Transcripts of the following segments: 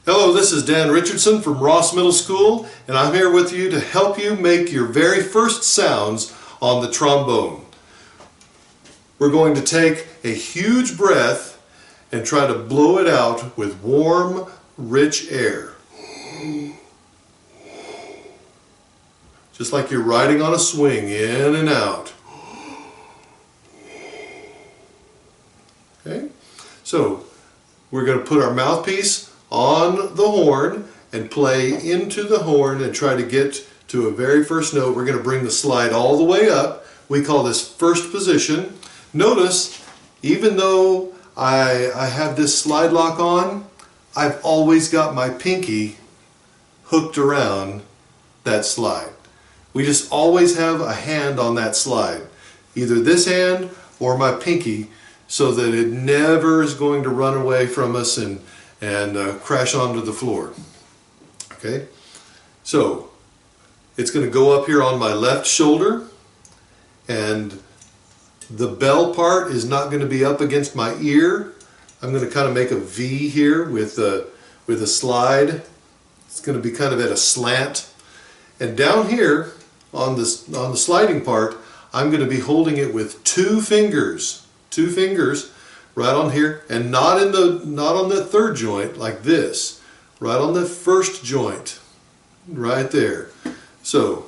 Hello, this is Dan Richardson from Ross Middle School, and I'm here with you to help you make your very first sounds on the trombone. We're going to take a huge breath and try to blow it out with warm, rich air. Just like you're riding on a swing, in and out. Okay? So, we're going to put our mouthpiece on the horn and play into the horn and try to get to a very first note. We're going to bring the slide all the way up. We call this first position. Notice, even though I have this slide lock on, I've always got my pinky hooked around that slide. We just always have a hand on that slide, either this hand or my pinky, so that it never is going to run away from us and crash onto the floor. Okay, so it's going to go up here on my left shoulder, and the bell part is not going to be up against my ear. I'm going to kind of make a V here with a slide. It's going to be kind of at a slant, and down here on the sliding part, I'm going to be holding it with two fingers right on here, and not on the third joint like this, right on the first joint, right there. So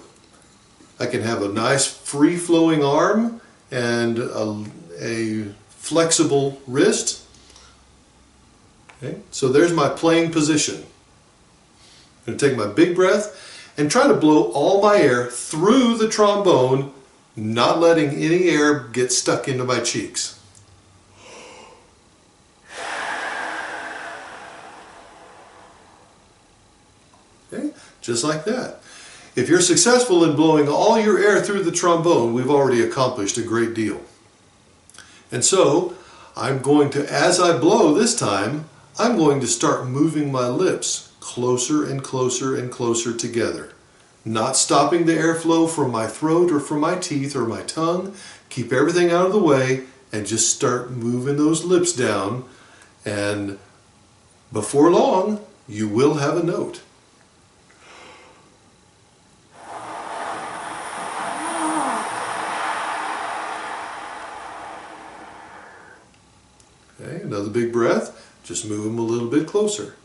I can have a nice free-flowing arm and a flexible wrist. Okay, so there's my playing position. I'm going to take my big breath and try to blow all my air through the trombone, not letting any air get stuck into my cheeks. Okay, just like that. If you're successful in blowing all your air through the trombone, we've already accomplished a great deal. And so, I'm going to, as I blow this time, I'm going to start moving my lips closer and closer and closer together. Not stopping the airflow from my throat or from my teeth or my tongue. Keep everything out of the way and just start moving those lips down, and before long, you will have a note. Okay, another big breath. Just move them a little bit closer.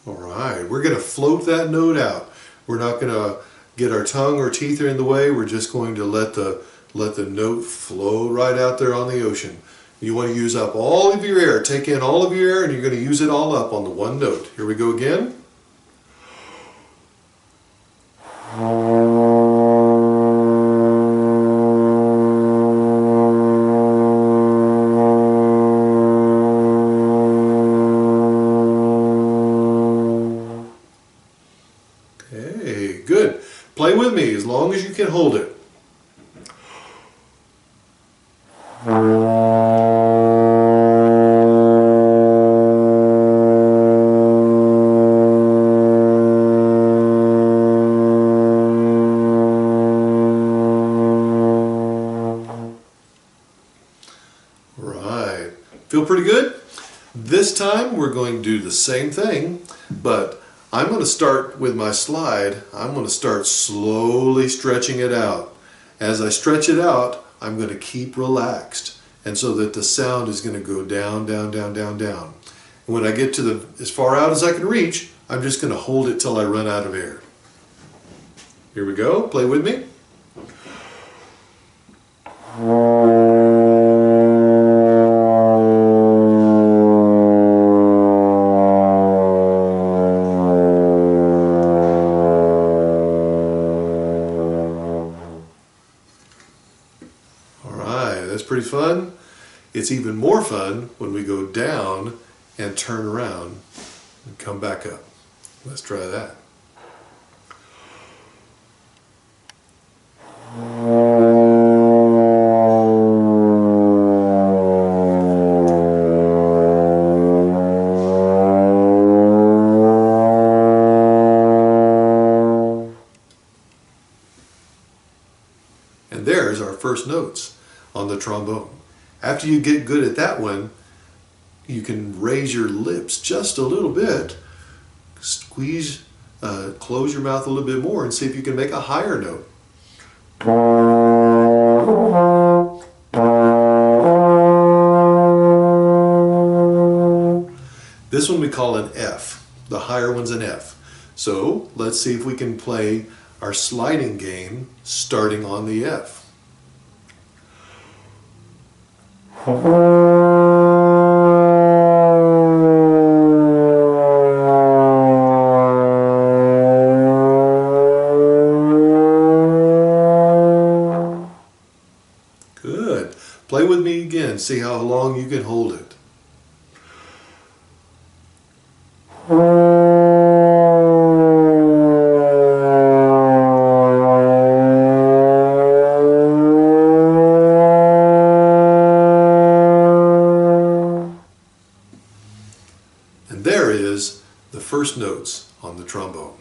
Alright, we're going to float that note out. We're not going to get our tongue or teeth in the way. We're just going to let the note flow right out there on the ocean. You want to use up all of your air. Take in all of your air, and you're going to use it all up on the one note. Here we go again. Okay, good. Play with me as long as you can hold it. Right. Feel pretty good? This time we're going to do the same thing, but I'm going to start with my slide. I'm going to start slowly stretching it out. As I stretch it out, I'm going to keep relaxed, and so that the sound is going to go down, down, down, down, down. And when I get to as far out as I can reach, I'm just going to hold it till I run out of air. Here we go. Play with me. That's pretty fun. It's even more fun when we go down and turn around and come back up. Let's try that. first notes on the trombone. After you get good at that one, you can raise your lips just a little bit, squeeze, close your mouth a little bit more and see if you can make a higher note. This one we call an F. The higher one's an F. So let's see if we can play our sliding game starting on the F. Good. Play with me again. See how long you can hold it. And there is the first notes on the trombone.